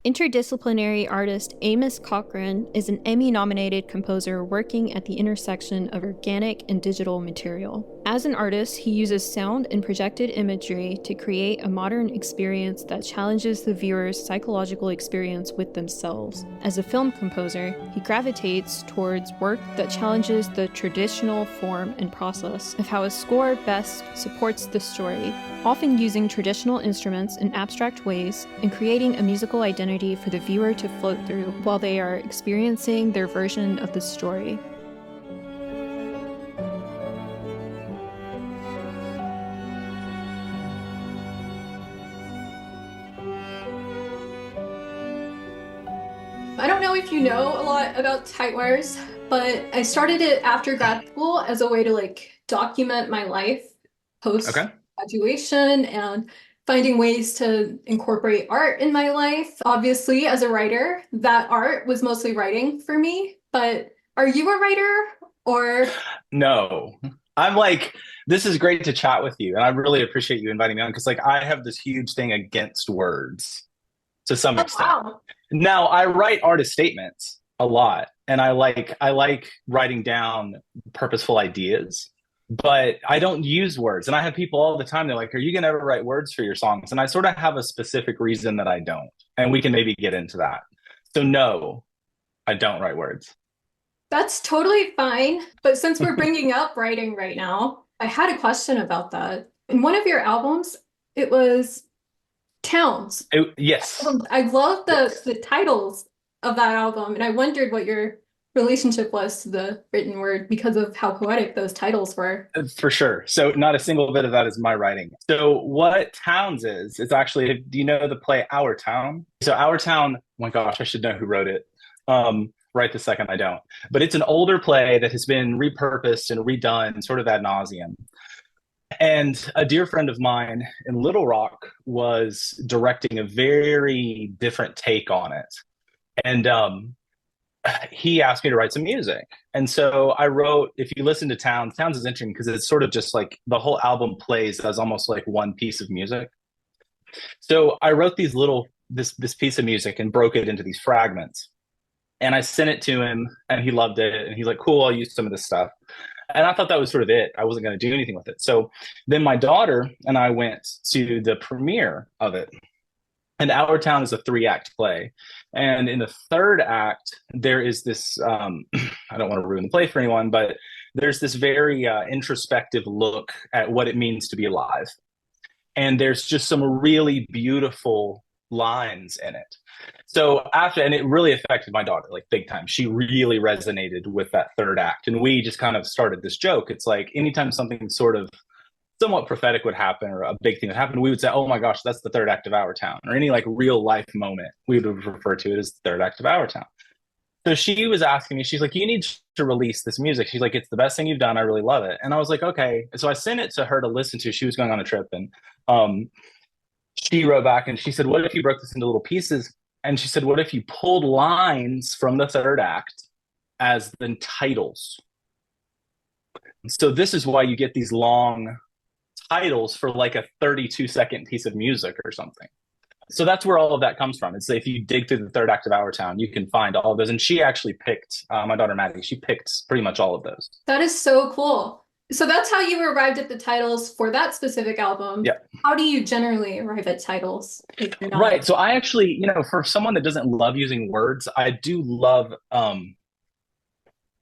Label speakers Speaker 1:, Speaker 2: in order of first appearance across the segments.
Speaker 1: Interdisciplinary artist Amos Cochran is an Emmy-nominated composer working at the intersection of organic and digital material. As an artist, he uses sound and projected imagery to create a modern experience that challenges the viewer's psychological experience with themselves. As a film composer, he gravitates towards work that challenges the traditional form and process of how a score best supports the story, often using traditional instruments in abstract ways and creating a musical identity for the viewer to float through while they are experiencing their version of the story. I don't know if you know a lot about Tightwires, but I started it after grad school as a way to document my life post graduation and finding ways to incorporate art in my life. Obviously, as a writer, that art was mostly writing for me. But are you a writer or?
Speaker 2: No, this is great to chat with you. And I really appreciate you inviting me on because I have this huge thing against words to some
Speaker 1: Oh,
Speaker 2: extent.
Speaker 1: wow.
Speaker 2: Now I write artist statements a lot and I like writing down purposeful ideas, but I don't use words. And I have people all the time, they're like, are you gonna ever write words for your songs? And I sort of have a specific reason that I don't. And we can maybe get into that. So no, I don't write words.
Speaker 1: That's totally fine. But since we're bringing up writing right now, I had a question about that. In one of your albums, it was Towns.
Speaker 2: Yes.
Speaker 1: I love
Speaker 2: Yes.
Speaker 1: the titles of that album, and I wondered what your relationship was to the written word because of how poetic those titles were.
Speaker 2: For sure. So not a single bit of that is my writing. So what Towns is, it's actually, do you know the play Our Town? So Our Town, oh my gosh, I should know who wrote it. Right this second, I don't. But it's an older play that has been repurposed and redone sort of ad nauseum. And a dear friend of mine in Little Rock was directing a very different take on it. And he asked me to write some music. And so I wrote, if you listen to Towns, Towns is interesting because it's sort of just like the whole album plays as almost like one piece of music. So I wrote this piece of music and broke it into these fragments. And I sent it to him and he loved it. And he's like, cool, I'll use some of this stuff. And I thought that was sort of it. I wasn't going to do anything with it. So then my daughter and I went to the premiere of it. And Our Town is a three-act play. And in the third act, there is this I don't want to ruin the play for anyone, but there's this very introspective look at what it means to be alive. And there's just some really beautiful lines in it. So after, and it really affected my daughter, like big time. She really resonated with that third act. And we just kind of started this joke. It's like anytime something sort of somewhat prophetic would happen or a big thing would happen, we would say, oh my gosh, that's the third act of Our Town. Or any like real life moment, we would refer to it as the third act of Our Town. So she was asking me, she's like, you need to release this music. She's like, it's the best thing you've done. I really love it. And I was like, okay. So I sent it to her to listen to. She was going on a trip and she wrote back and she said, what if you broke this into little pieces? And she said, what if you pulled lines from the third act as the titles? So this is why you get these long titles for like a 32-second piece of music or something. So that's where all of that comes from. It's if you dig through the third act of Our Town, you can find all of those. And she actually picked, my daughter Maddie, she picked pretty much all of those.
Speaker 1: That is so cool. So that's how you arrived at the titles for that specific album.
Speaker 2: Yeah.
Speaker 1: How do you generally arrive at titles if you're not?
Speaker 2: Right. So I actually, for someone that doesn't love using words, I do love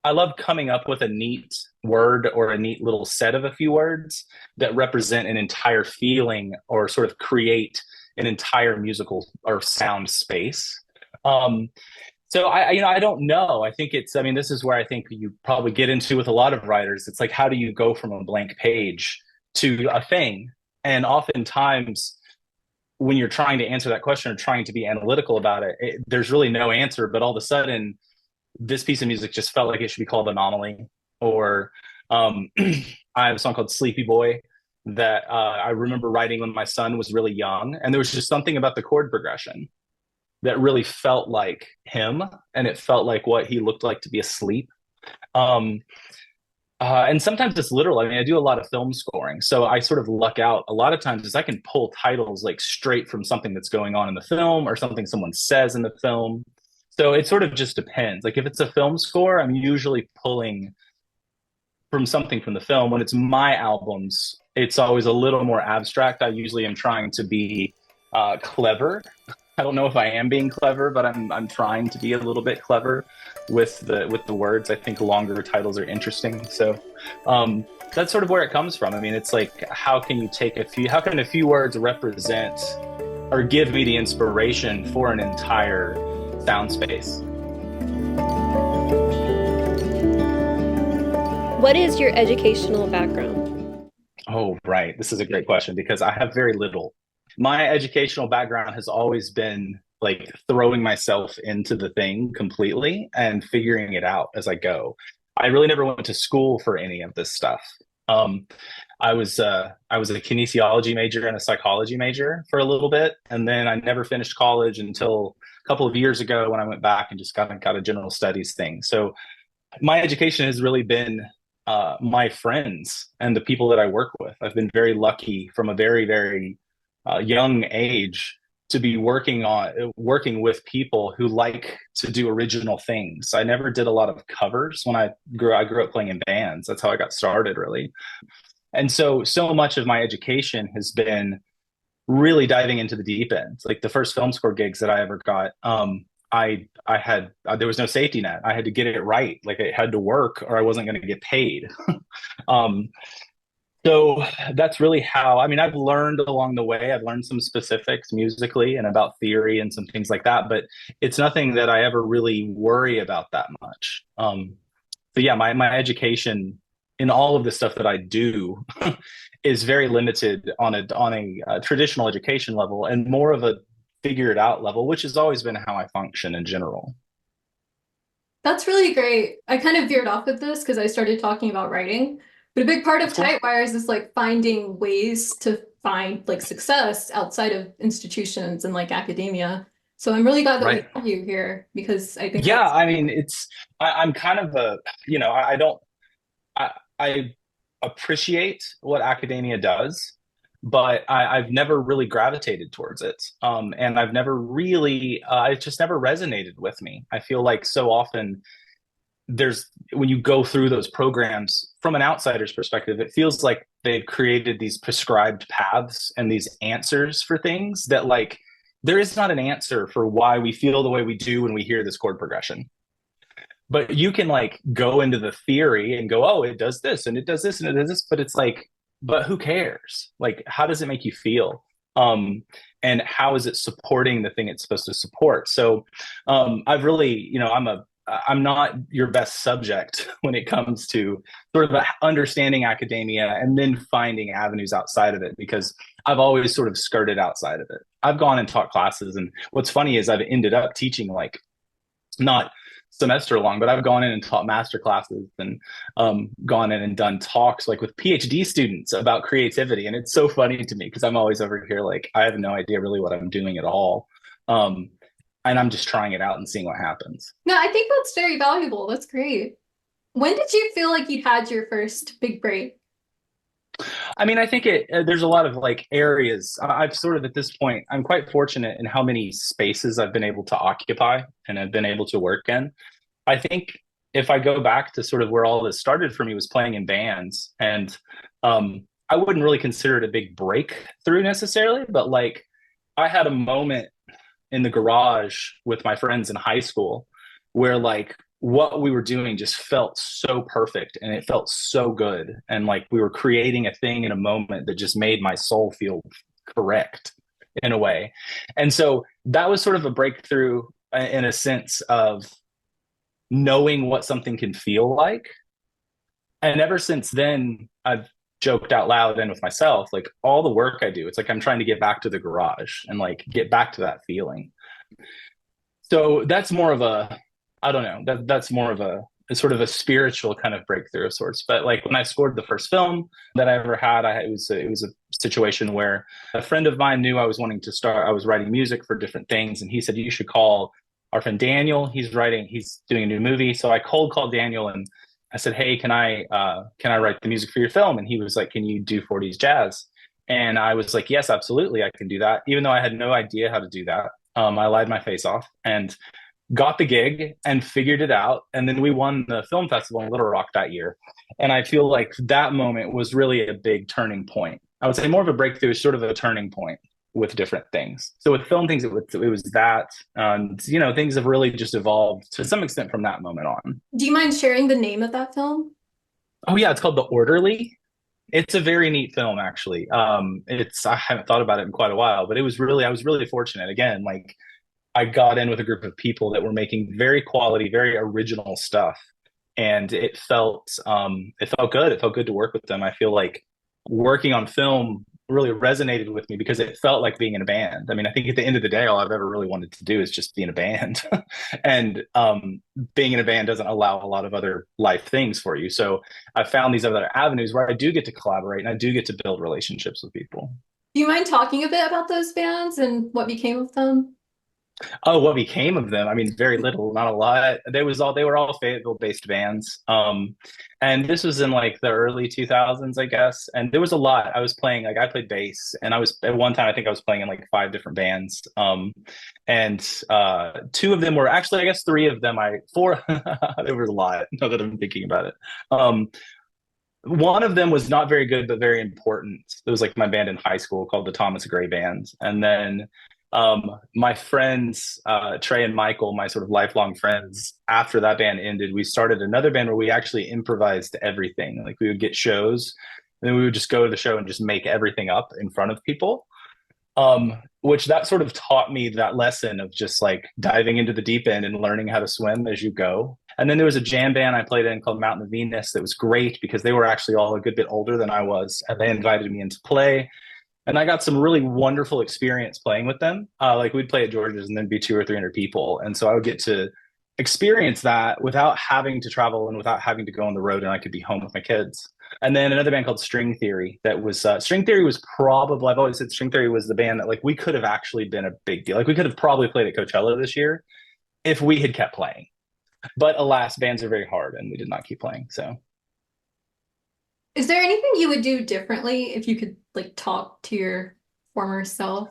Speaker 2: I love coming up with a neat word or a neat little set of a few words that represent an entire feeling or sort of create an entire musical or sound space. So I don't know. I think this is where I think you probably get into with a lot of writers. It's like, how do you go from a blank page to a thing? And oftentimes when you're trying to answer that question or trying to be analytical about it, there's really no answer, but all of a sudden this piece of music just felt like it should be called Anomaly. Or I have a song called Sleepy Boy that I remember writing when my son was really young. And there was just something about the chord progression that really felt like him. And it felt like what he looked like to be asleep. And sometimes it's literal. I mean, I do a lot of film scoring, so I sort of luck out. A lot of times, is I can pull titles like straight from something that's going on in the film or something someone says in the film. So it sort of just depends. Like if it's a film score, I'm usually pulling from something from the film. When it's my albums, it's always a little more abstract. I usually am trying to be clever. I don't know if I am being clever, but I'm trying to be a little bit clever with the words. I think longer titles are interesting. So that's sort of where it comes from. I mean, it's like how can a few words represent or give me the inspiration for an entire sound space?
Speaker 1: What is your educational background?
Speaker 2: Oh, right. This is a great question because I have very little. My educational background has always been like throwing myself into the thing completely and figuring it out as I go. I really never went to school for any of this stuff. Um, I was a kinesiology major and a psychology major for a little bit, and then I never finished college until a couple of years ago when I went back and just got a general studies thing. So my education has really been my friends and the people that I work with. I've been very lucky from a very young age to be working with people who like to do original things. I never did a lot of covers when I grew up playing in bands. That's how I got started, really. And so much of my education has been really diving into the deep end. Like the first film score gigs that I ever got, I had there was no safety net. I had to get it right. Like it had to work, or I wasn't going to get paid. um, so that's really how. I mean, I've learned along the way. I've learned some specifics musically and about theory and some things like that. But it's nothing that I ever really worry about that much. So yeah, my education in all of the stuff that I do is very limited on a traditional education level and more of a figure it out level, which has always been how I function in general.
Speaker 3: That's really great. I kind of veered off with this because I started talking about writing. But a big part of
Speaker 2: That's cool.
Speaker 3: Tightwires is like finding ways to find like success outside of institutions and like academia. So I'm really glad that we
Speaker 2: Right.
Speaker 3: have you here because I think
Speaker 2: Yeah.
Speaker 3: that's
Speaker 2: I mean, I'm kind of I don't, I appreciate what academia does, but I've never really gravitated towards it. And I've never really, it just never resonated with me. I feel like so often when you go through those programs from an outsider's perspective, it feels like they've created these prescribed paths and these answers for things that like there is not an answer for why we feel the way we do when we hear this chord progression. But you can like go into the theory and go, oh, it does this and it does this and it does this, but it's like, but who cares? Like, how does it make you feel? And how is it supporting the thing it's supposed to support? So I've really, I'm not your best subject when it comes to sort of understanding academia and then finding avenues outside of it because I've always sort of skirted outside of it. I've gone and taught classes, and what's funny is I've ended up teaching like not semester long, but I've gone in and taught master classes and gone in and done talks like with PhD students about creativity. And it's so funny to me because I'm always over here like I have no idea really what I'm doing at all. Um, and I'm just trying it out and seeing what happens.
Speaker 3: no, I think that's very valuable. That's great. When did you feel like you had your first big break?
Speaker 2: I mean, I think there's a lot of like areas. I've sort of at this point, I'm quite fortunate in how many spaces I've been able to occupy and I've been able to work in. I think if I go back to sort of where all this started for me was playing in bands, and I wouldn't really consider it a big breakthrough necessarily, but like I had a moment in the garage with my friends in high school where like what we were doing just felt so perfect and it felt so good, and like we were creating a thing in a moment that just made my soul feel correct in a way. And so that was sort of a breakthrough in a sense of knowing what something can feel like. And ever since then, I've joked out loud and with myself, like all the work I do, it's like I'm trying to get back to the garage and like get back to that feeling. So that's more of a, I don't know, that's more of a sort of a spiritual kind of breakthrough of sorts. But like when I scored the first film that I ever had, it was a situation where a friend of mine knew I was wanting to start. I was writing music for different things, and he said you should call our friend Daniel. He's doing a new movie. So I cold called Daniel and I said, hey, can I write the music for your film? And he was like, can you do 40s jazz? And I was like, yes, absolutely, I can do that. Even though I had no idea how to do that, I lied my face off and got the gig and figured it out. And then we won the film festival in Little Rock that year. And I feel like that moment was really a big turning point. I would say more of a breakthrough, sort of a turning point with different things. So with film things, it was that, and things have really just evolved to some extent from that moment on.
Speaker 3: Do you mind sharing the name of that film?
Speaker 2: Oh yeah, it's called The Orderly. It's a very neat film, actually. I haven't thought about it in quite a while, but I was really fortunate. Again, like I got in with a group of people that were making very quality, very original stuff, and it felt good. It felt good to work with them. I feel like working on film really resonated with me because it felt like being in a band. I mean, I think at the end of the day, all I've ever really wanted to do is just be in a band, and being in a band doesn't allow a lot of other life things for you. So I found these other avenues where I do get to collaborate and I do get to build relationships with people.
Speaker 3: Do you mind talking a bit about those bands and what became of them?
Speaker 2: Oh, what became of them? I mean, very little, not a lot. They were all Fayetteville-based bands. And this was in like the early 2000s, I guess. And there was a lot. I was playing, like I played bass, and I was at one time I think I was playing in like 5 different bands. And two of them were actually, I guess three of them four there was a lot now that I'm thinking about it. One of them was not very good, but very important. It was like my band in high school called the Thomas Gray Band. And then my friends, Trey and Michael, my sort of lifelong friends, after that band ended, we started another band where we actually improvised everything. Like we would get shows and then we would just go to the show and just make everything up in front of people. Which that sort of taught me that lesson of just like diving into the deep end and learning how to swim as you go. And then there was a jam band I played in called Mountain of Venus that was great because they were actually all a good bit older than I was, and they invited me in to play. And I got some really wonderful experience playing with them. Like we'd play at George's and then be 200 or 300 people. And so I would get to experience that without having to travel and without having to go on the road, and I could be home with my kids. And then another band called String Theory String Theory was probably, I've always said String Theory was the band that like we could have actually been a big deal. Like we could have probably played at Coachella this year if we had kept playing. But alas, bands are very hard and we did not keep playing. So
Speaker 3: Is there anything you would do differently if you could like talk to your former self?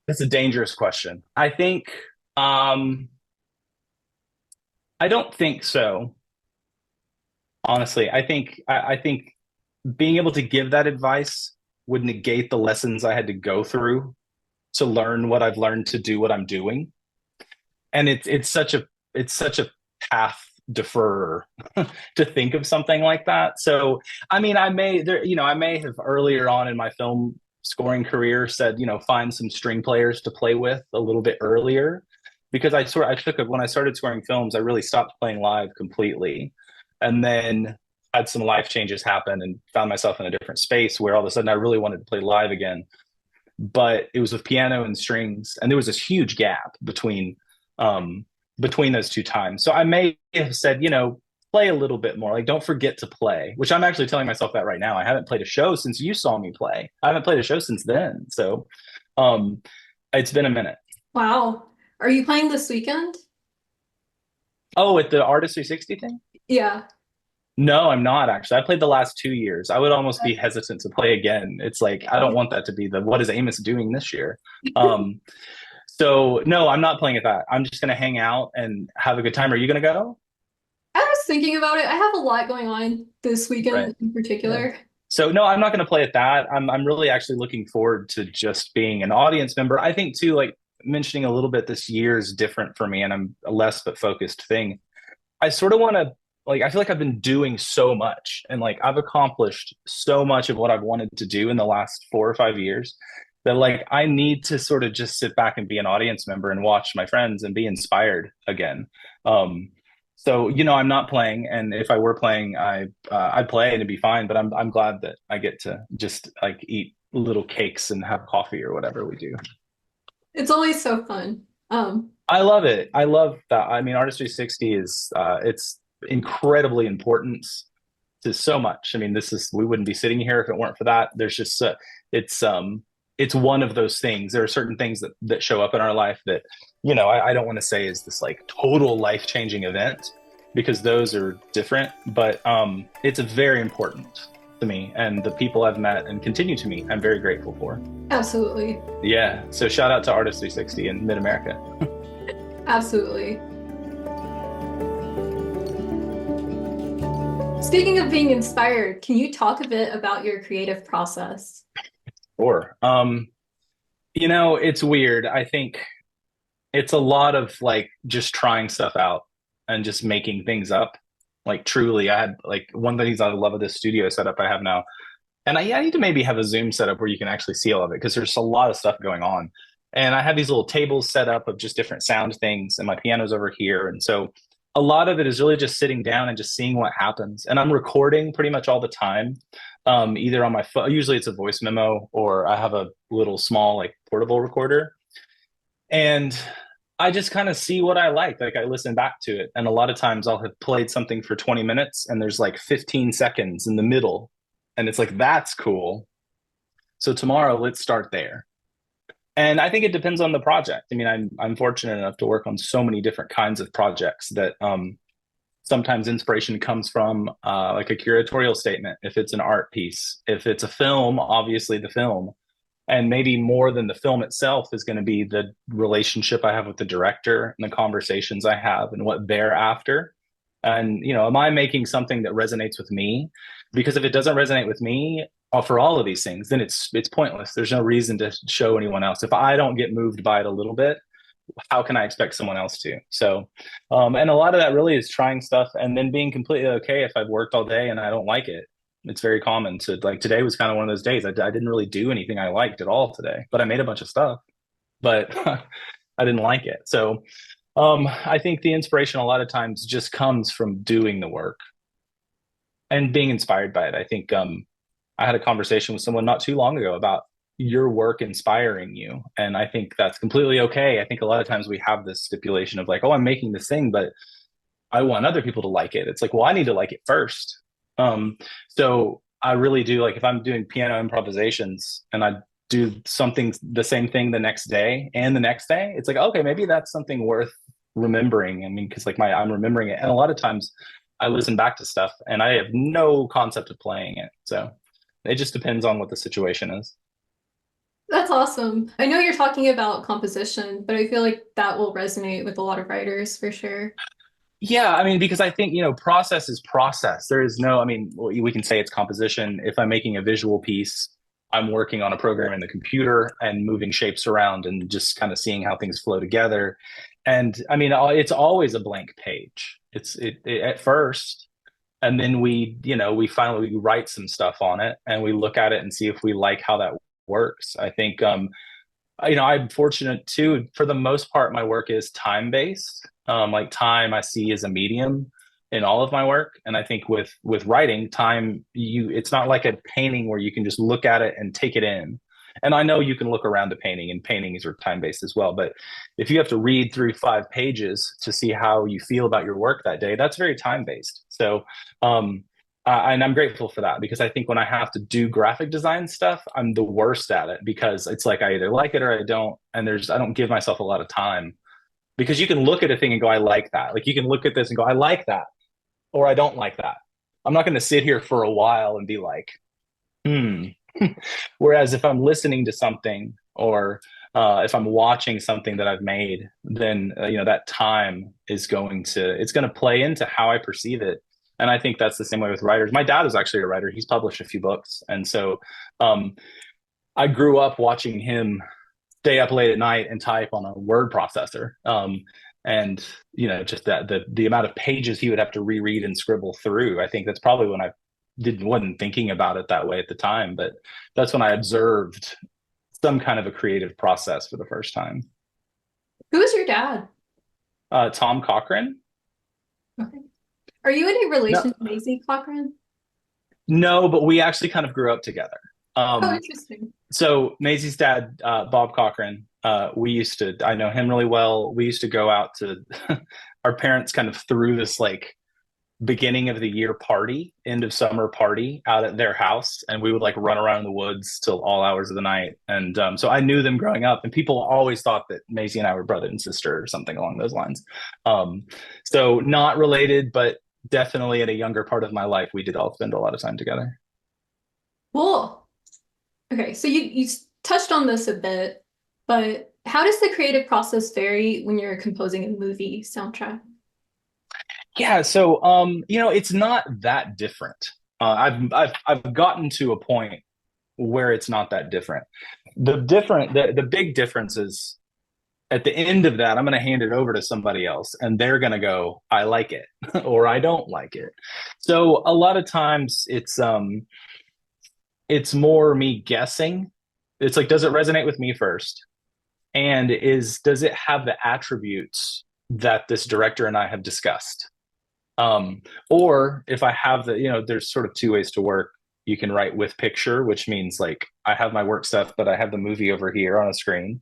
Speaker 2: that's a dangerous question. I think, I don't think so. Honestly, I think being able to give that advice would negate the lessons I had to go through to learn what I've learned to do what I'm doing. And it's such a path deferrer to think of something like that. So I mean, I may have earlier on in my film scoring career said, find some string players to play with a little bit earlier, because when I started scoring films, I really stopped playing live completely, and then had some life changes happen and found myself in a different space where all of a sudden I really wanted to play live again. But it was with piano and strings, and there was this huge gap between those two times. So I may have said, play a little bit more. Like, don't forget to play, which I'm actually telling myself that right now. I haven't played a show since you saw me play. I haven't played a show since then. So it's been a minute.
Speaker 3: Wow. Are you playing this weekend?
Speaker 2: Oh, at the Artist 360 thing?
Speaker 3: Yeah.
Speaker 2: No, I'm not actually. I played the last 2 years. I would almost be hesitant to play again. It's like, I don't want that to be what is Amos doing this year? So no, I'm not playing at that. I'm just going to hang out and have a good time. Are you going to go?
Speaker 3: I was thinking about it. I have a lot going on this weekend
Speaker 2: Right.
Speaker 3: in particular.
Speaker 2: Yeah. So no, I'm not going to play at that. I'm really actually looking forward to just being an audience member. I think too, like mentioning a little bit, this year is different for me, and I'm a less but focused thing. I sort of want to, like, I feel like I've been doing so much, and like I've accomplished so much of what I've wanted to do in the last 4 or 5 years, that like I need to sort of just sit back and be an audience member and watch my friends and be inspired again. So I'm not playing, and if I were playing, I'd play and it'd be fine. But I'm glad that I get to just like eat little cakes and have coffee or whatever we do.
Speaker 3: It's always so fun.
Speaker 2: I love it. I love that. I mean, Artist 360 is it's incredibly important to so much. I mean, we wouldn't be sitting here if it weren't for that. There's just it's one of those things. There are certain things that show up in our life that I don't want to say is this like total life-changing event, because those are different. But it's very important to me, and the people I've met and continue to meet, I'm very grateful for.
Speaker 3: Absolutely.
Speaker 2: Yeah. So shout out to Artist 360 in Mid America.
Speaker 3: Absolutely. Speaking of being inspired, can you talk a bit about your creative process?
Speaker 2: Or, it's weird. I think it's a lot of like just trying stuff out and just making things up. Like truly, I had like one of the things I love of this studio setup I have now. And I need to maybe have a Zoom setup where you can actually see all of it because there's a lot of stuff going on. And I have these little tables set up of just different sound things, and my piano's over here. And so a lot of it is really just sitting down and just seeing what happens. And I'm recording pretty much all the time, either on my phone. Usually it's a voice memo, or I have a little small like portable recorder. And I just kind of see what I like. Like I listen back to it. And a lot of times I'll have played something for 20 minutes and there's like 15 seconds in the middle. And it's like, that's cool. So tomorrow, let's start there. And I think it depends on the project. I mean, I'm fortunate enough to work on so many different kinds of projects that sometimes inspiration comes from like a curatorial statement, if it's an art piece. If it's a film, obviously the film. And maybe more than the film itself is going to be the relationship I have with the director and the conversations I have and what they're after. And, am I making something that resonates with me? Because if it doesn't resonate with me for all of these things, then it's pointless. There's no reason to show anyone else. If I don't get moved by it a little bit, how can I expect someone else to? So, and a lot of that really is trying stuff and then being completely okay if I've worked all day and I don't like it. It's very common to like today was kind of one of those days. I didn't really do anything I liked at all today, but I made a bunch of stuff, but I didn't like it. So I think the inspiration a lot of times just comes from doing the work and being inspired by it. I think I had a conversation with someone not too long ago about your work inspiring you. And I think that's completely okay. I think a lot of times we have this stipulation of like, oh, I'm making this thing, but I want other people to like it. It's like, well, I need to like it first. So I really do like if I'm doing piano improvisations and I do something the same thing the next day and the next day, it's like, okay, maybe that's something worth remembering. I mean, because like I'm remembering it. And a lot of times I listen back to stuff and I have no concept of playing it. So it just depends on what the situation is.
Speaker 3: That's awesome. I know you're talking about composition, but I feel like that will resonate with a lot of writers for sure.
Speaker 2: Yeah, I mean, because I think, process is process. There is no, I mean, we can say it's composition. If I'm making a visual piece, I'm working on a program in the computer and moving shapes around and just kind of seeing how things flow together. And I mean, it's always a blank page. It at first, and then we finally write some stuff on it and we look at it and see if we like how that works. I think, I'm fortunate too. For the most part, my work is time based. Like time I see as a medium in all of my work. And I think with writing, time it's not like a painting where you can just look at it and take it in. And I know you can look around a painting and paintings are time based as well. But if you have to read through 5 pages to see how you feel about your work that day, that's very time based. So and I'm grateful for that because I think when I have to do graphic design stuff, I'm the worst at it because it's like I either like it or I don't. And I don't give myself a lot of time because you can look at a thing and go, I like that. Like you can look at this and go, I like that, or I don't like that. I'm not going to sit here for a while and be like, Whereas if I'm listening to something or if I'm watching something that I've made, then that time is going to play into how I perceive it. And I think that's the same way with writers. My dad is actually a writer. He's published a few books. And so I grew up watching him stay up late at night and type on a word processor. And just that the amount of pages he would have to reread and scribble through. I think that's probably when I wasn't thinking about it that way at the time, but that's when I observed some kind of a creative process for the first time.
Speaker 3: Who is your dad?
Speaker 2: Tom Cochran.
Speaker 3: Okay. Are you any relation
Speaker 2: No,
Speaker 3: to Maisie Cochran?
Speaker 2: no, but we actually kind of grew up together.
Speaker 3: Oh, interesting.
Speaker 2: So Maisie's dad, Bob Cochran, I know him really well. We used to go out to, our parents kind of threw this like beginning of the year party, end of summer party out at their house, and we would like run around the woods till all hours of the night. And so I knew them growing up, and people always thought that Maisie and I were brother and sister or something along those lines. So not related, but definitely at a younger part of my life, we did all spend a lot of time together.
Speaker 3: Cool. Okay, so you touched on this a bit, but how does the creative process vary when you're composing a movie soundtrack?
Speaker 2: Yeah, so it's not that different. I've gotten to a point where it's not that different. The big difference is at the end of that, I'm going to hand it over to somebody else, and they're going to go, "I like it," or "I don't like it." So a lot of times it's more me guessing. It's like, does it resonate with me first? And does it have the attributes that this director and I have discussed? Or if I have there's sort of two ways to work. You can write with picture, which means like I have my work stuff, but I have the movie over here on a screen.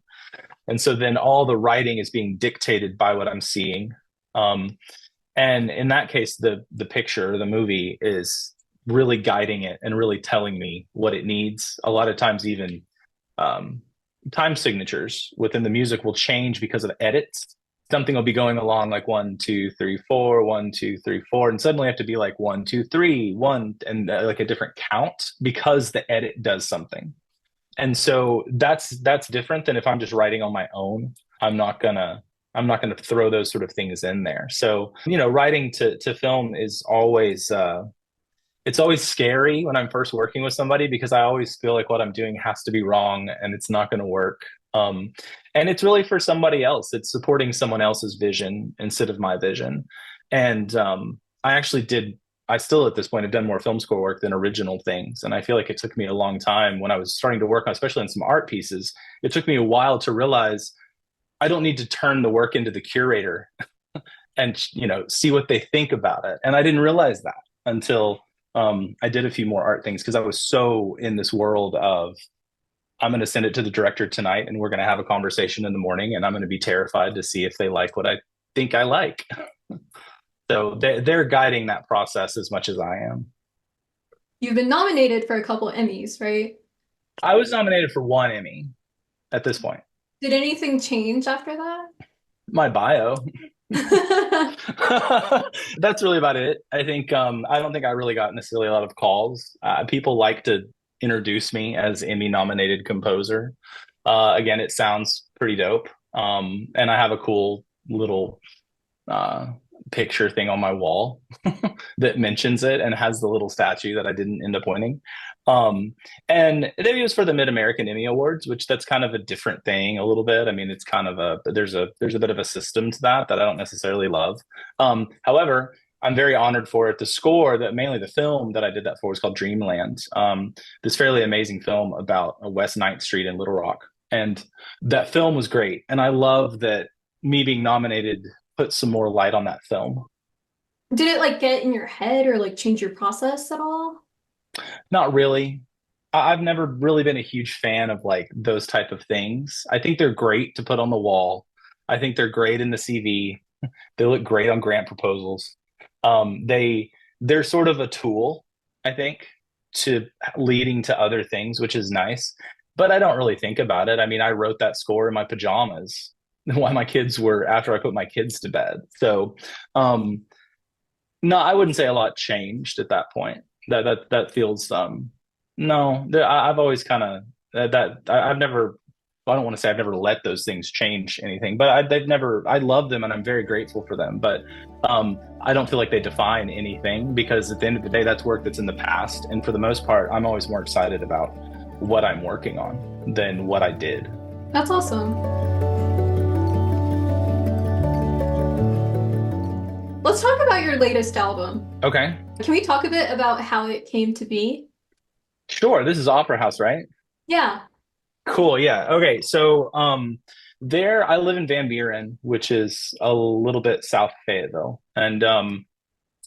Speaker 2: And so then all the writing is being dictated by what I'm seeing. And in that case, the picture, the movie is really guiding it and really telling me what it needs. A lot of times even time signatures within the music will change because of edits. Something will be going along like 1, 2, 3, 4, 1, 2, 3, 4, and suddenly I have to be like 1, 2, 3, 1, and like a different count because the edit does something. And so that's different than if I'm just writing on my own. I'm not gonna throw those sort of things in there. So writing to film is always it's always scary when I'm first working with somebody because I always feel like what I'm doing has to be wrong and it's not going to work. And it's really for somebody else. It's supporting someone else's vision instead of my vision. And I still at this point have done more film score work than original things. And I feel like it took me a long time when I was starting to work on, especially on some art pieces, it took me a while to realize I don't need to turn the work into the curator and, see what they think about it. And I didn't realize that until I did a few more art things because I was so in this world of I'm going to send it to the director tonight and we're going to have a conversation in the morning and I'm going to be terrified to see if they like what I think I like. So they're guiding that process as much as I am.
Speaker 3: You've been nominated for a couple Emmys, right?
Speaker 2: I was nominated for 1 Emmy at this point.
Speaker 3: Did anything change after that?
Speaker 2: My bio. That's really about it. I think I don't think I really got necessarily a lot of calls. People like to introduce me as Emmy nominated composer. Again, it sounds pretty dope. And I have a cool little picture thing on my wall that mentions it and has the little statue that I didn't end up winning. And maybe it was for the Mid-American Emmy Awards, which that's kind of a different thing a little bit. I mean, it's kind of there's a bit of a system to that I don't necessarily love. However, I'm very honored for it. The score, that mainly the film that I did that for, was called Dreamland. This fairly amazing film about West 9th Street in Little Rock. And that film was great. And I love that me being nominated put some more light on that film.
Speaker 3: Did it like get in your head or like change your process at all?
Speaker 2: Not really. I've never really been a huge fan of like those type of things. I think they're great to put on the wall. I think they're great in the CV. They look great on grant proposals. They're sort of a tool, I think, to leading to other things, which is nice. But I don't really think about it. I mean, I wrote that score in my pajamas while my kids were after I put my kids to bed. So, no, I wouldn't say a lot changed at that point. That feels no. I've always kind of I've never. I don't want to say I've never let those things change anything, but they've never. I love them and I'm very grateful for them. But I don't feel like they define anything because at the end of the day, that's work that's in the past. And for the most part, I'm always more excited about what I'm working on than what I did.
Speaker 3: That's awesome. Let's talk about your latest album.
Speaker 2: Okay.
Speaker 3: Can we talk a bit about how it came to be?
Speaker 2: Sure. This is Opera House, right?
Speaker 3: Yeah.
Speaker 2: Cool. Yeah. Okay. So there I live in Van Buren, which is a little bit south of Fayetteville. And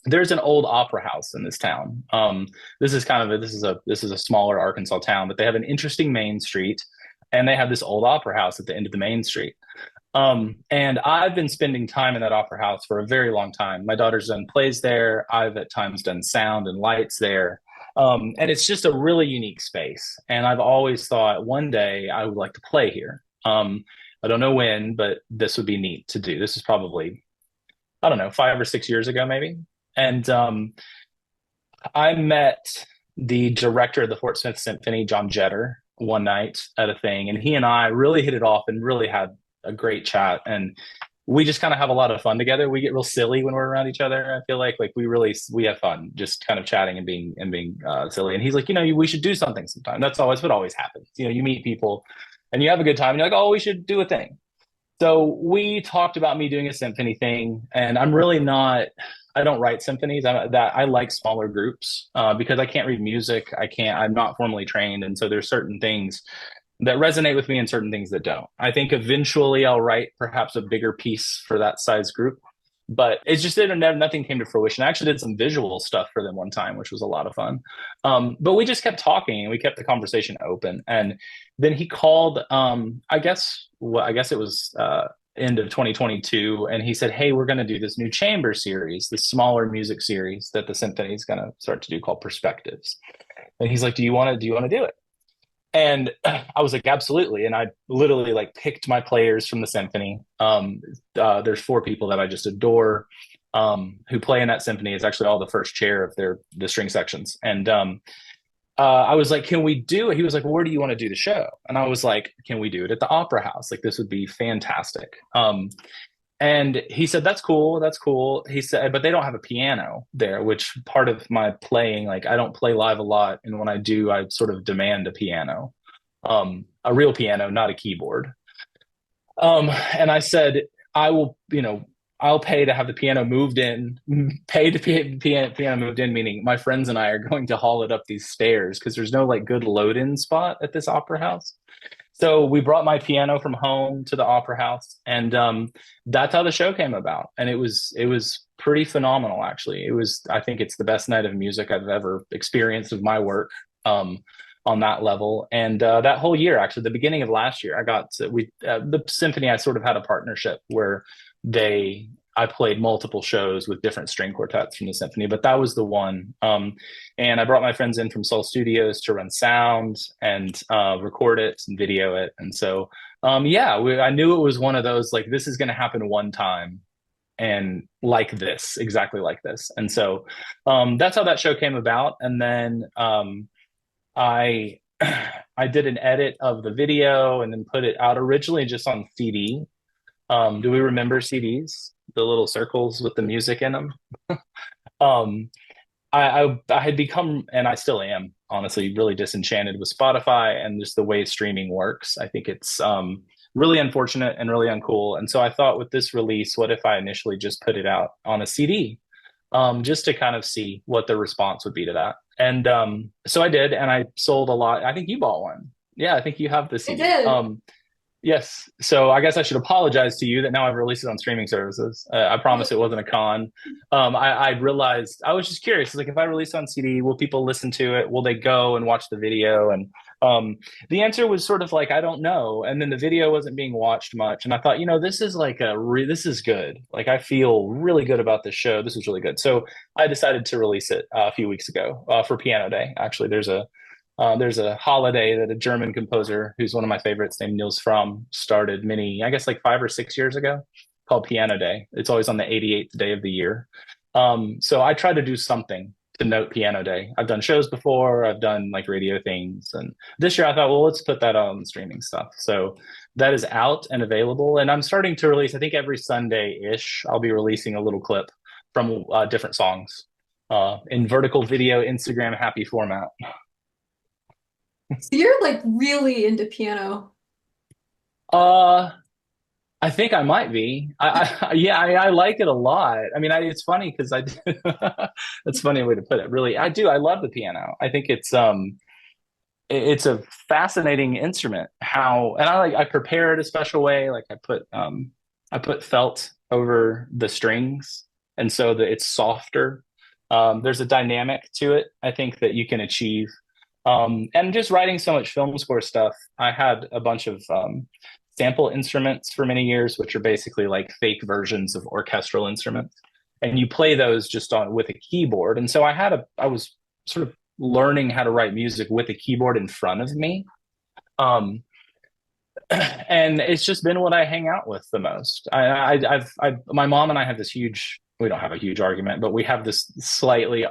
Speaker 2: there's an old opera house in this town. This is a smaller Arkansas town, but they have an interesting main street and they have this old opera house at the end of the main street. And I've been spending time in that opera house for a very long time. My daughter's done plays there. I've at times done sound and lights there. And it's just a really unique space. And I've always thought one day I would like to play here. I don't know when, but this would be neat to do. This is probably, I don't know, 5 or 6 years ago, maybe. And I met the director of the Fort Smith Symphony, John Jetter, one night at a thing, and he and I really hit it off and really had a great chat. And we just kind of have a lot of fun together. We get real silly when we're around each other. I feel like we have fun just kind of chatting and being silly. And he's like, we should do something sometime. That's always what always happens. You meet people and you have a good time. And you're like, oh, we should do a thing. So we talked about me doing a symphony thing, and I'm really not. I don't write symphonies. I like smaller groups because I can't read music. I'm not formally trained, and so there's certain things that resonate with me and certain things that don't. I think eventually I'll write perhaps a bigger piece for that size group, but it's just nothing came to fruition. I actually did some visual stuff for them one time, which was a lot of fun. But we just kept talking and we kept the conversation open. And then he called, I guess it was end of 2022. And he said, hey, we're going to do this new chamber series, this smaller music series that the symphony is going to start to do called Perspectives. And he's like, do you want to do it? And I was like, absolutely. And I literally picked my players from the symphony. There's 4 people that I just adore who play in that symphony. It's actually all the first chair of the string sections. And I was like, can we do it? He was like, well, where do you want to do the show? And I was like, can we do it at the Opera House? This would be fantastic. And he said, that's cool. That's cool. He said, but they don't have a piano there, which part of my playing, I don't play live a lot. And when I do, I sort of demand a piano, a real piano, not a keyboard. And I said, I will, I'll pay to have the piano moved in, pay to piano moved in, meaning my friends and I are going to haul it up these stairs because there's no good load-in spot at this opera house. So we brought my piano from home to the opera house, and that's how the show came about. And it was pretty phenomenal, actually. I think it's the best night of music I've ever experienced of my work on that level. And that whole year, actually, the beginning of last year, the symphony, I sort of had a partnership where I played multiple shows with different string quartets from the symphony, but that was the one. And I brought my friends in from Soul Studios to run sound and record it and video it. And so, I knew it was one of those, this is going to happen one time and exactly like this. And so that's how that show came about. And then I did an edit of the video and then put it out originally just on CD. Do we remember CDs? The little circles with the music in them. I had become, and I still am, honestly, really disenchanted with Spotify and just the way streaming works. I think it's really unfortunate and really uncool. And so I thought with this release, what if I initially just put it out on a CD, just to kind of see what the response would be to that. And so I did, and I sold a lot. I think you bought one. Yeah, I think you have the CD.
Speaker 3: I did.
Speaker 2: Yes. So I guess I should apologize to you that now I've released it on streaming services. I promise it wasn't a con. I realized, I was just curious, if I release on CD, will people listen to it? Will they go and watch the video? And the answer was sort of I don't know. And then the video wasn't being watched much. And I thought, this is this is good. I feel really good about this show. This is really good. So I decided to release it a few weeks ago for Piano Day. Actually, there's a holiday that a German composer who's one of my favorites named Niels Fromm started 5 or 6 years ago, called Piano Day. It's always on the 88th day of the year. So I try to do something to note Piano Day. I've done shows before. I've done radio things. And this year I thought, well, let's put that on the streaming stuff. So that is out and available. And I'm starting to release, I think every Sunday-ish, I'll be releasing a little clip from different songs in vertical video, Instagram happy format.
Speaker 3: So you're really into piano.
Speaker 2: I think I might be. I like it a lot. I mean, it's funny because that's a funny way to put it. Really, I do. I love the piano. I think it's a fascinating instrument. I prepare it a special way. I put felt over the strings, and so that it's softer. There's a dynamic to it, I think, that you can achieve. And just writing so much film score stuff, I had a bunch of sample instruments for many years, which are basically like fake versions of orchestral instruments. And you play those just on with a keyboard. And so I was sort of learning how to write music with a keyboard in front of me. Um, and it's just been what I hang out with the most. My mom and I have this huge, we don't have a huge argument, but we have this slightly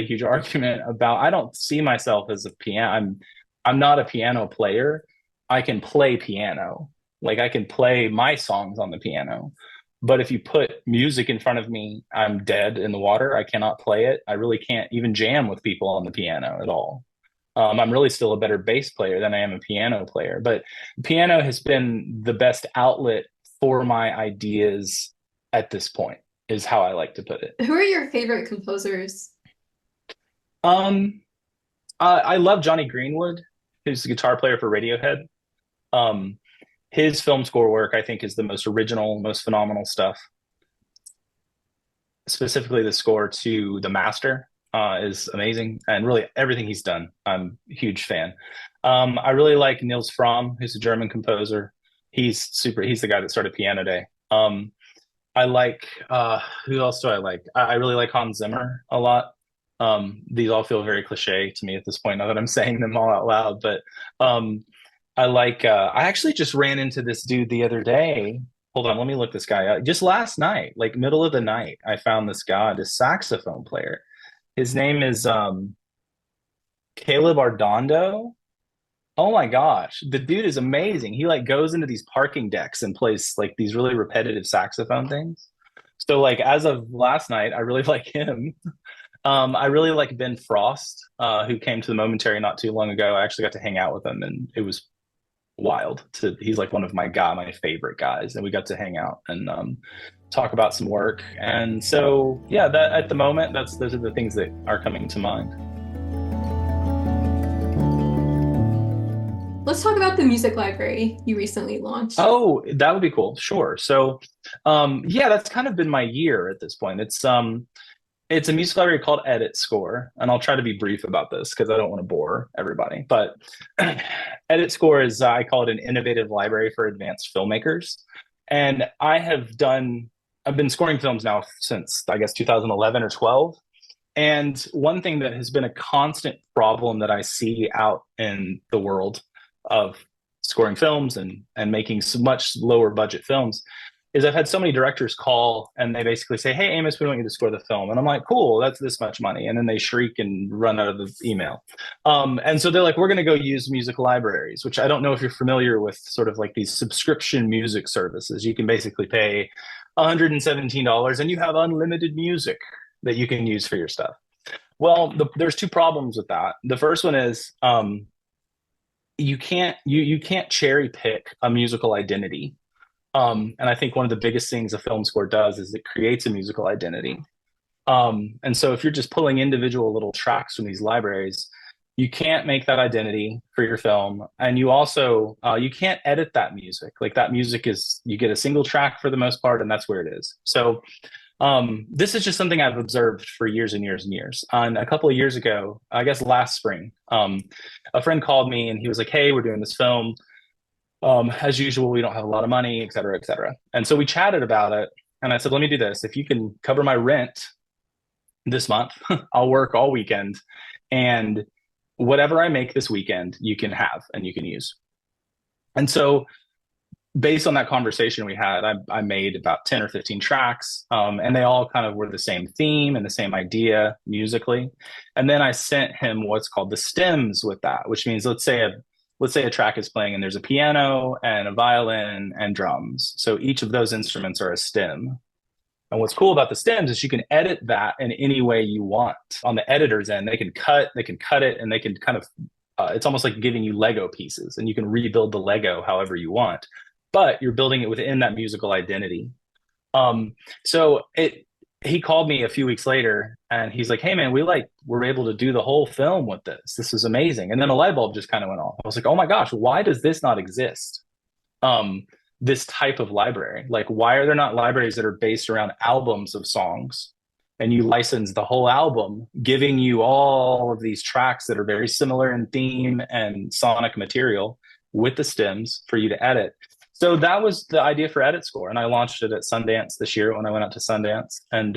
Speaker 2: huge argument about, I don't see myself as a piano. I'm not a piano player. I can play piano. Like I can play my songs on the piano. But if you put music in front of me, I'm dead in the water. I cannot play it. I really can't even jam with people on the piano at all. I'm really still a better bass player than I am a piano player. But piano has been the best outlet for my ideas at this point, is how I like to put it.
Speaker 3: Who are your favorite composers?
Speaker 2: I love Johnny Greenwood, who's the guitar player for Radiohead. His film score work, I think, is the most original, most phenomenal stuff. Specifically, the score to The Master is amazing, and really everything he's done, I'm a huge fan. I really like Niels Fromm, who's a German composer. He's super. He's the guy that started Piano Day. I like who else do I like? I really like Hans Zimmer a lot. These all feel very cliche to me at this point, now that I'm saying them all out loud. But I actually just ran into this dude the other day. Hold on, let me look this guy up. Just last night, like middle of the night, I found this guy, this saxophone player. His name is Caleb Ardondo. Oh my gosh, the dude is amazing. He like goes into these parking decks and plays like these really repetitive saxophone things. So like as of last night, I really like him. I really like Ben Frost, who came to the Momentary not too long ago. I actually got to hang out with him, and it was wild. He's like one of my favorite guys, and we got to hang out and talk about some work. And so yeah, that at the moment, those are the things that are coming to mind.
Speaker 3: Let's talk about the music library you recently launched.
Speaker 2: Oh, that would be cool. Sure. So yeah, that's kind of been my year at this point. It's a music library called Unscored, and I'll try to be brief about this because I don't want to bore everybody. But Unscored is, I call it an innovative library for advanced filmmakers. And I've been scoring films now since, I guess, 2011 or 12. And one thing that has been a constant problem that I see out in the world of scoring films and making much lower budget films is I've had so many directors call and they basically say, "Hey, Amos, we want you to score the film." And I'm like, "Cool, that's this much money." And then they shriek and run out of the email. And so they're like, "We're going to go use music libraries," which I don't know if you're familiar with, sort of like these subscription music services. You can basically pay $117 and you have unlimited music that you can use for your stuff. Well, there's two problems with that. The first one is you can't cherry pick a musical identity. And I think one of the biggest things a film score does is it creates a musical identity. And so if you're just pulling individual little tracks from these libraries, you can't make that identity for your film. And you also, you can't edit that music. Like that music you get a single track for the most part, and that's where it is. So this is just something I've observed for years and years and years. And a couple of years ago, I guess last spring, a friend called me and he was like, "Hey, we're doing this film. As usual, we don't have a lot of money, et cetera, et cetera." And so we chatted about it. And I said, "Let me do this. If you can cover my rent this month, I'll work all weekend. And whatever I make this weekend, you can have and you can use." And so based on that conversation we had, I made about 10 or 15 tracks, and they all kind of were the same theme and the same idea musically. And then I sent him what's called the stems with that, which means let's say a track is playing and there's a piano and a violin and drums. So each of those instruments are a stem. And what's cool about the stems is you can edit that in any way you want. On the editor's end, they can cut it, and they can kind of, it's almost like giving you Lego pieces, and you can rebuild the Lego however you want, but you're building it within that musical identity. He called me a few weeks later and he's like, "Hey man, we're able to do the whole film with this. This is amazing." And then a light bulb just kind of went off. I was like, "Oh my gosh, why does this not exist?" This type of library, like why are there not libraries that are based around albums of songs and you license the whole album, giving you all of these tracks that are very similar in theme and sonic material, with the stems for you to edit. So that was the idea for Edit Score, and I launched it at Sundance this year when I went out to Sundance, and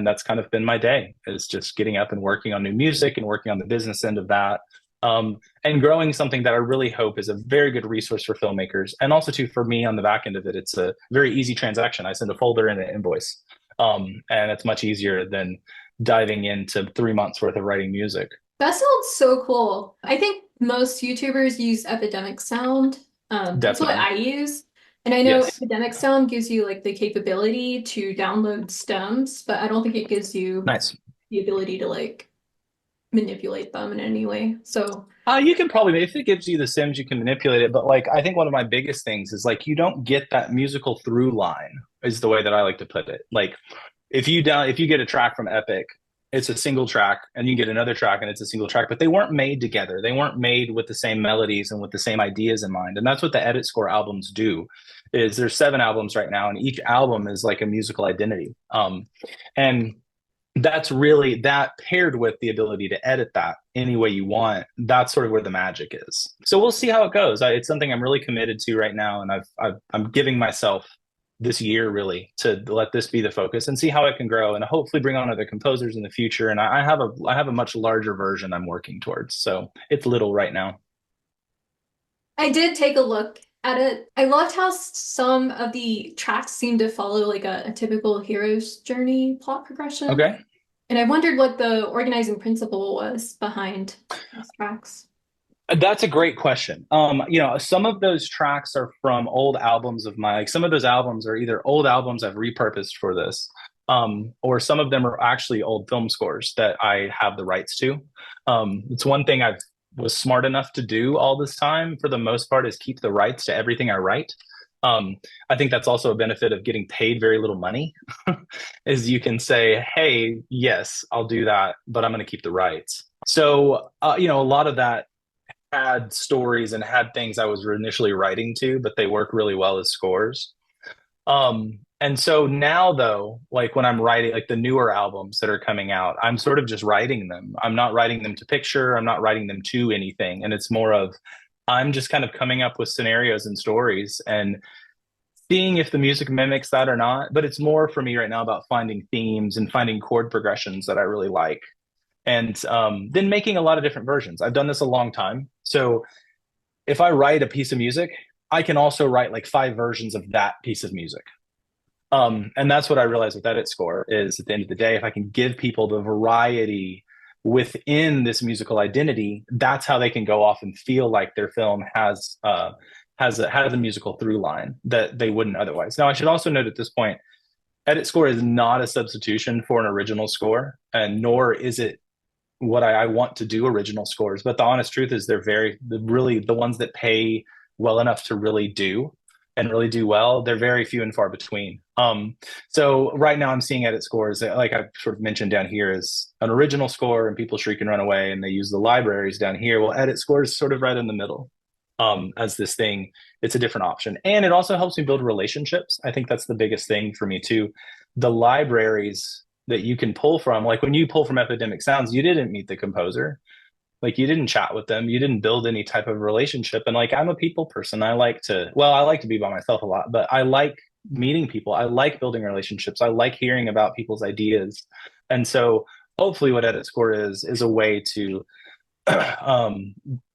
Speaker 2: that's kind of been my day, is just getting up and working on new music and working on the business end of that, and growing something that I really hope is a very good resource for filmmakers, and also too for me on the back end of it. It's a very easy transaction. I send a folder and an invoice, and it's much easier than diving into 3 months worth of writing music.
Speaker 3: That sounds so cool. I think most YouTubers use Epidemic Sound. That's what I use. And I know
Speaker 2: Yes.
Speaker 3: Epidemic Sound gives you like the capability to download stems, but I don't think it gives you
Speaker 2: Nice.
Speaker 3: the ability to like manipulate them in any way. So
Speaker 2: You can probably, if it gives you the stems, you can manipulate it. But like, I think one of my biggest things is like, you don't get that musical through line, is the way that I like to put it. Like, if you get a track from Epic, it's a single track, and you get another track and it's a single track, but they weren't made together. They weren't made with the same melodies and with the same ideas in mind. And that's what the Edit Score albums do. Is there's 7 albums right now, and each album is like a musical identity. And that's really, that paired with the ability to edit that any way you want, that's sort of where the magic is. So we'll see how it goes. It's something I'm really committed to right now, and I'm giving myself this year really to let this be the focus and see how it can grow, and hopefully bring on other composers in the future. And I have a much larger version I'm working towards. So it's little right now.
Speaker 3: I did take a look at it. I loved how some of the tracks seem to follow like a typical hero's journey plot progression.
Speaker 2: Okay.
Speaker 3: And I wondered what the organizing principle was behind these tracks.
Speaker 2: That's a great question. Some of those tracks are from old albums of mine. Like, some of those albums are either old albums I've repurposed for this, or some of them are actually old film scores that I have the rights to. It's one thing I've was smart enough to do all this time, for the most part, is keep the rights to everything I write. I think that's also a benefit of getting paid very little money, is you can say, hey, yes, I'll do that, but I'm going to keep the rights. So, a lot of that had stories and had things I was initially writing to, but they work really well as scores. And so now, though, like when I'm writing like the newer albums that are coming out, I'm sort of just writing them. I'm not writing them to picture. I'm not writing them to anything. And it's more of, I'm just kind of coming up with scenarios and stories and seeing if the music mimics that or not. But it's more for me right now about finding themes and finding chord progressions that I really like. And then making a lot of different versions. I've done this a long time. So if I write a piece of music, I can also write like 5 versions of that piece of music. And that's what I realized with Edit Score, is at the end of the day, if I can give people the variety within this musical identity, that's how they can go off and feel like their film has a musical through line that they wouldn't otherwise. Now, I should also note at this point, Edit Score is not a substitution for an original score, and nor is it what I want to do original scores. But the honest truth is, they're really the ones that pay well enough to really do well, they're very few and far between. So right now I'm seeing Edit Scores, like I've sort of mentioned down here, is an original score and People Shriek and Run Away, and they use the libraries down here. Well, Edit Score is sort of right in the middle. As this thing, it's a different option. And it also helps me build relationships. I think that's the biggest thing for me too. The libraries that you can pull from, like when you pull from Epidemic Sounds, you didn't meet the composer. Like, you didn't chat with them, you didn't build any type of relationship. And like, I'm a people person. I like to be by myself a lot, but I like meeting people. I like building relationships. I like hearing about people's ideas. And so hopefully what Edit Score is a way to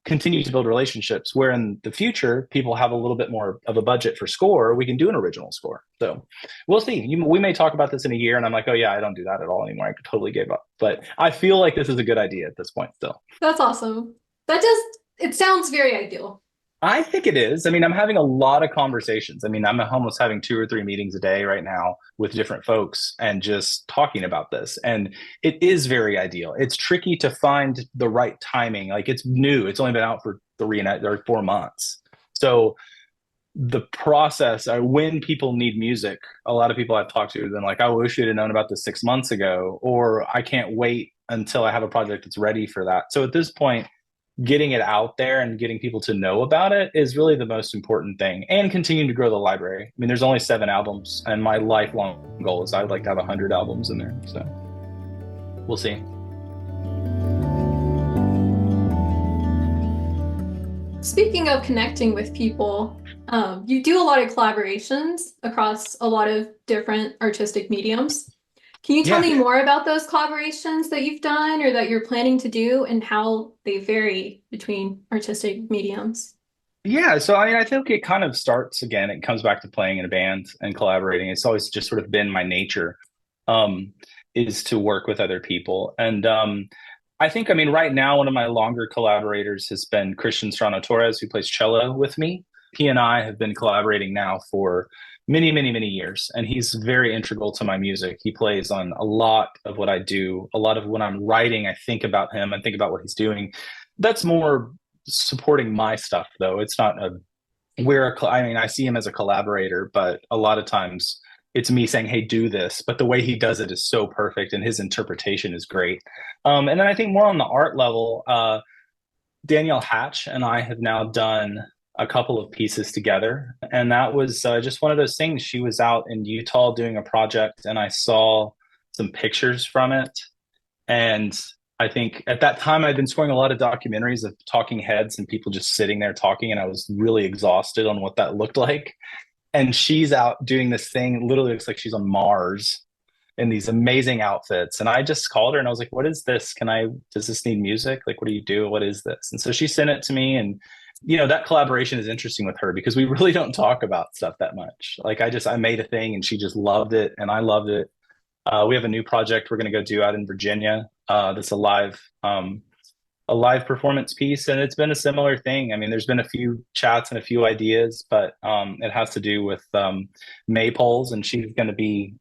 Speaker 2: continue to build relationships, where in the future people have a little bit more of a budget for score, we can do an original score. So we'll see. We may talk about this in a year and I'm like, oh yeah, I don't do that at all anymore, I totally gave up. But I feel like this is a good idea at this point still.
Speaker 3: That's awesome. It sounds very ideal.
Speaker 2: I think it is. I mean, I'm having a lot of conversations. I mean, I'm almost having 2 or 3 meetings a day right now with different folks and just talking about this. And it is very ideal. It's tricky to find the right timing. Like, it's new. It's only been out for 3 or 4 months. So the process, when people need music, a lot of people I've talked to, then like, I wish you'd have known about this 6 months ago, or I can't wait until I have a project that's ready for that. So at this point, getting it out there and getting people to know about it is really the most important thing, and continuing to grow the library. I mean, there's only 7 albums, and my lifelong goal is I'd like to have 100 albums in there. So we'll see.
Speaker 3: Speaking of connecting with people, you do a lot of collaborations across a lot of different artistic mediums. Can you tell
Speaker 2: Yeah.
Speaker 3: me more about those collaborations that you've done or that you're planning to do and how they vary between artistic mediums?
Speaker 2: Yeah, so I mean, I think it kind of starts again. It comes back to playing in a band and collaborating. It's always just sort of been my nature, um, is to work with other people. And I think, I mean, right now, one of my longer collaborators has been Christian Strano Torres, who plays cello with me. He and I have been collaborating now for many, many, many years, and he's very integral to my music. He plays on a lot of what I do. A lot of when I'm writing, I think about him. I think about what he's doing. That's more supporting my stuff, though. It's not a I mean, I see him as a collaborator, but a lot of times it's me saying, "Hey, do this." But the way he does it is so perfect, and his interpretation is great. And then I think more on the art level, Danielle Hatch and I have now done a couple of pieces together, and that was just one of those things. She was out in Utah doing a project, and I saw some pictures from it, and I think at that time I'd been scoring a lot of documentaries of talking heads and people just sitting there talking, and I was really exhausted on what that looked like. And she's out doing this thing, literally looks like she's on Mars in these amazing outfits. And I just called her and I was like, "What is this? Does this need music? Like, what do you do? What is this?" And so she sent it to me. And, that collaboration is interesting with her because we really don't talk about stuff that much. Like, I made a thing and she just loved it and I loved it. We have a new project we're going to go do out in Virginia. That's a live performance piece, and it's been a similar thing. I mean, there's been a few chats and a few ideas, but it has to do with maypoles, and she's going to be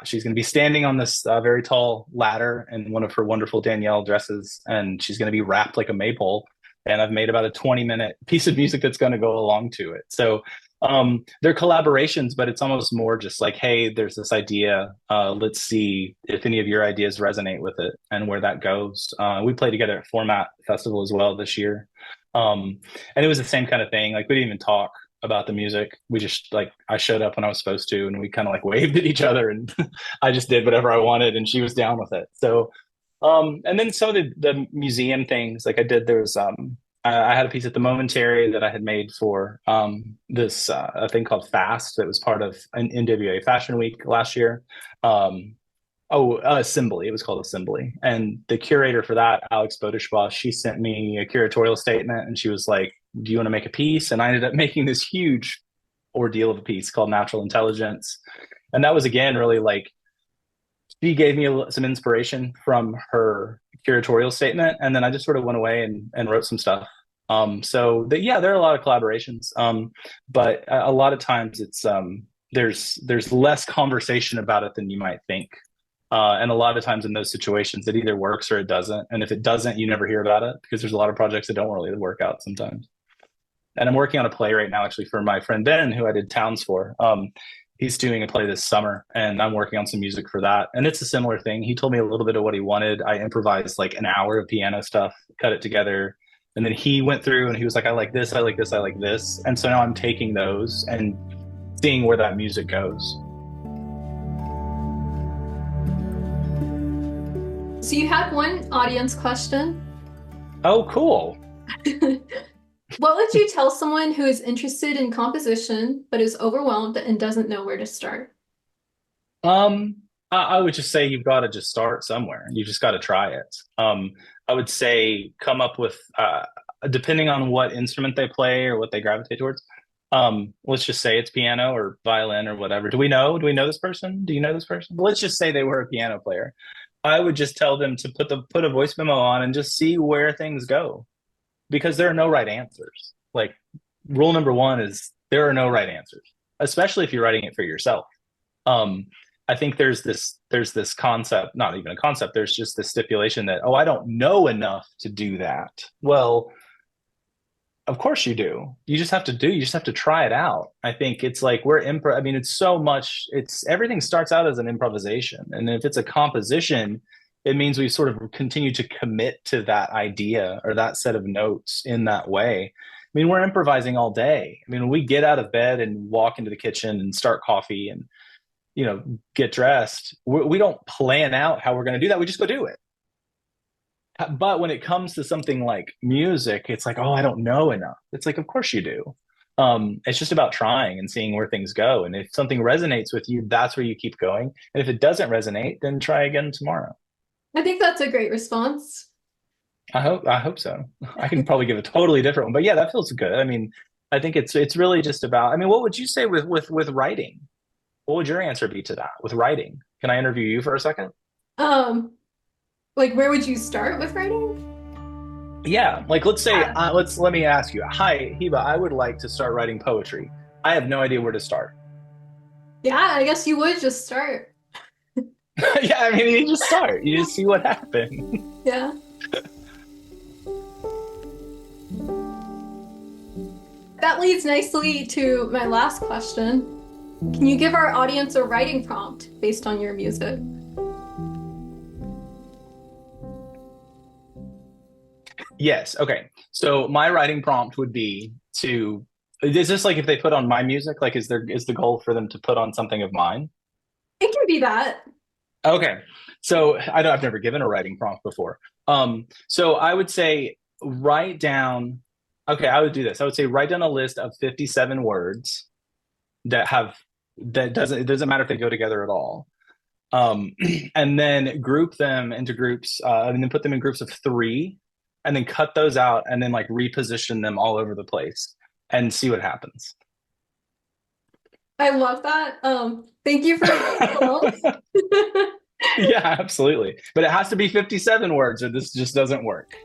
Speaker 2: She's going to be standing on this very tall ladder in one of her wonderful Danielle dresses, and she's going to be wrapped like a maypole. And I've made about a 20-minute piece of music that's going to go along to it. So they're collaborations, but it's almost more just like, hey, there's this idea. Let's see if any of your ideas resonate with it and where that goes. We played together at Format Festival as well this year. And it was the same kind of thing. Like, we didn't even talk about the music. We just, like, I showed up when I was supposed to, and we kind of like waved at each other, and I just did whatever I wanted, and she was down with it. So and then some of the museum things, like there was I had a piece at the Momentary that I had made for this a thing called Fast that was part of an NWA Fashion Week last year. Assembly. It was called Assembly. And the curator for that, Alex Bodeshbaugh, she sent me a curatorial statement, and she was like, "Do you want to make a piece?" And I ended up making this huge ordeal of a piece called Natural Intelligence. And that was, again, really like, she gave me some inspiration from her curatorial statement, and then I just sort of went away and wrote some stuff. Yeah, there are a lot of collaborations, but a lot of times it's there's less conversation about it than you might think, and a lot of times in those situations it either works or it doesn't, and if it doesn't, you never hear about it because there's a lot of projects that don't really work out sometimes. And I'm working on a play right now, actually, for my friend Ben, who I did Towns for. He's doing a play this summer, and I'm working on some music for that. And it's a similar thing. He told me a little bit of what he wanted. I improvised like an hour of piano stuff, cut it together. And then he went through and he was like, "I like this, I like this, I like this." And so now I'm taking those and seeing where that music goes.
Speaker 3: So you had one audience question.
Speaker 2: Oh, cool.
Speaker 3: What would you tell someone who is interested in composition but is overwhelmed and doesn't know where to start?
Speaker 2: I would just say you've got to just start somewhere. You just got to try it. I would say come up with, depending on what instrument they play or what they gravitate towards. Let's just say it's piano or violin or whatever. Do we know? Do we know this person? Do you know this person? Let's just say they were a piano player. I would just tell them to put a voice memo on and just see where things go, because there are no right answers. Like, rule number one is there are no right answers, especially if you're writing it for yourself. I think there's this concept, not even a concept, there's just this stipulation that, oh, I don't know enough to do that. Well, of course you do. You just have to try it out. I think it's like I mean, everything starts out as an improvisation. And if it's a composition, it means we sort of continue to commit to that idea or that set of notes in that way. I mean, we're improvising all day. I mean, when we get out of bed and walk into the kitchen and start coffee and, get dressed, we don't plan out how we're going to do that. We just go do it. But when it comes to something like music, it's like, oh, I don't know enough. It's like, of course you do. It's just about trying and seeing where things go. And if something resonates with you, that's where you keep going. And if it doesn't resonate, then try again tomorrow.
Speaker 3: I think that's a great response.
Speaker 2: I hope so. I can probably give a totally different one, but yeah, that feels good. I mean, I think it's really just about. I mean, what would you say with writing? What would your answer be to that with writing? Can I interview you for a second?
Speaker 3: Like where would you start with writing?
Speaker 2: Yeah, like let's say let me ask you. Hi, Hiba, I would like to start writing poetry. I have no idea where to start.
Speaker 3: Yeah, I guess you would just start.
Speaker 2: Yeah, I mean, you just start. You just see what happens.
Speaker 3: Yeah. That leads nicely to my last question. Can you give our audience a writing prompt based on your music?
Speaker 2: Yes. Okay. So my writing prompt would be to. Is this like if they put on my music? Like, is the goal for them to put on something of mine?
Speaker 3: It can be that.
Speaker 2: Okay. So I've never given a writing prompt before. So I would say write down. Okay, I would do this. I would say write down a list of 57 words that doesn't it doesn't matter if they go together at all. And then group them into groups, and then put them in groups of three, and then cut those out, and then like reposition them all over the place and see what happens.
Speaker 3: I love that. Thank you for the
Speaker 2: Yeah, absolutely. But it has to be 57 words, or this just doesn't work.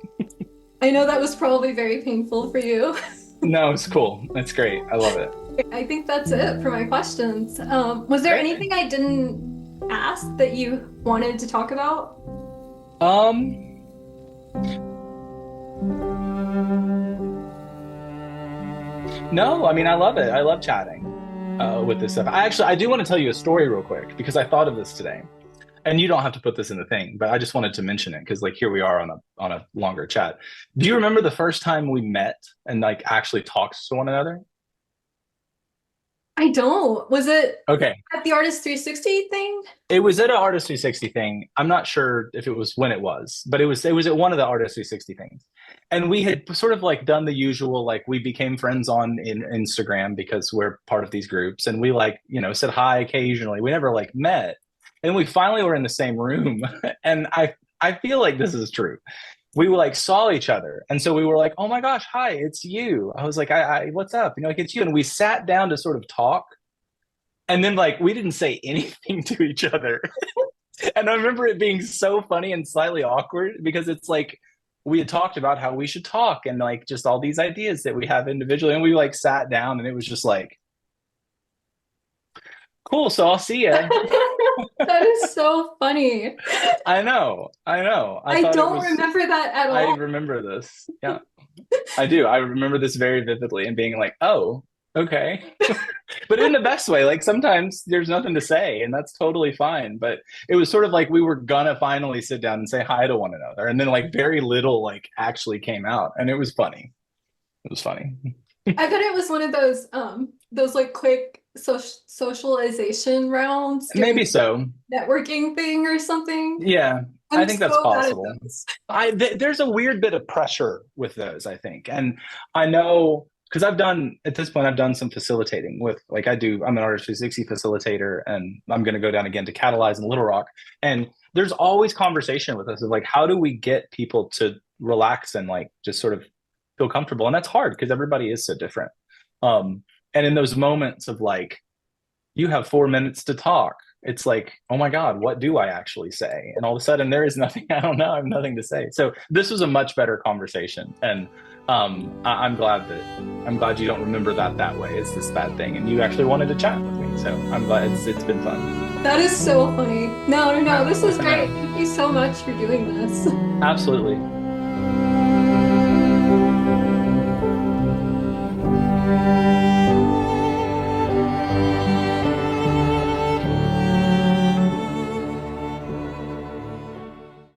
Speaker 3: I know that was probably very painful for you.
Speaker 2: No, it's cool. It's great. I love it.
Speaker 3: I think that's it for my questions. Was there anything I didn't ask that you wanted to talk about?
Speaker 2: No, I mean, I love it. I love chatting with this stuff. I do want to tell you a story real quick because I thought of this today. And you don't have to put this in the thing, but I just wanted to mention it because like here we are on a longer chat. Do you remember the first time we met and like actually talked to one another?
Speaker 3: I don't. Was it
Speaker 2: Okay.
Speaker 3: at the Artist 360 thing?
Speaker 2: It was at an Artist 360 thing. I'm not sure if it was when it was, but it was at one of the Artist 360 things. And we had sort of like done the usual, like we became friends on in Instagram because we're part of these groups, and we like, said hi occasionally. We never like met. And we finally were in the same room. And I feel like this is true. We like saw each other. And so we were like, oh my gosh, hi, it's you. I was like, I what's up? Like it's you. And we sat down to sort of talk. And then like we didn't say anything to each other. And I remember it being so funny and slightly awkward because it's like we had talked about how we should talk and like just all these ideas that we have individually. And we like sat down and it was just like, cool, so I'll see you.
Speaker 3: That is so funny.
Speaker 2: I know.
Speaker 3: I don't remember that at all.
Speaker 2: I remember this. Yeah, I do. I remember this very vividly and being like, oh, okay. But in the best way. Like sometimes there's nothing to say and that's totally fine. But it was sort of like we were gonna finally sit down and say hi to one another. And then like very little like actually came out. And it was funny. It was funny.
Speaker 3: I bet it was one of those like quick socialization rounds.
Speaker 2: Maybe so.
Speaker 3: Networking thing or something.
Speaker 2: Yeah, I think that's possible.
Speaker 3: There's
Speaker 2: a weird bit of pressure with those, I think. And I know because I've done some facilitating with like I'm an Artist 360 facilitator, and I'm going to go down again to Catalyze in Little Rock. And there's always conversation with us of like, how do we get people to relax and like just sort of feel comfortable? And that's hard because everybody is so different. And in those moments of like, you have 4 minutes to talk, it's like, oh my God, what do I actually say? And all of a sudden there is nothing, I don't know, I have nothing to say. So this was a much better conversation. And I'm glad you don't remember that way. It's this bad thing. And you actually wanted to chat with me. So I'm glad it's been fun.
Speaker 3: That is so funny. No, this is great. Thank you so much for doing this.
Speaker 2: Absolutely.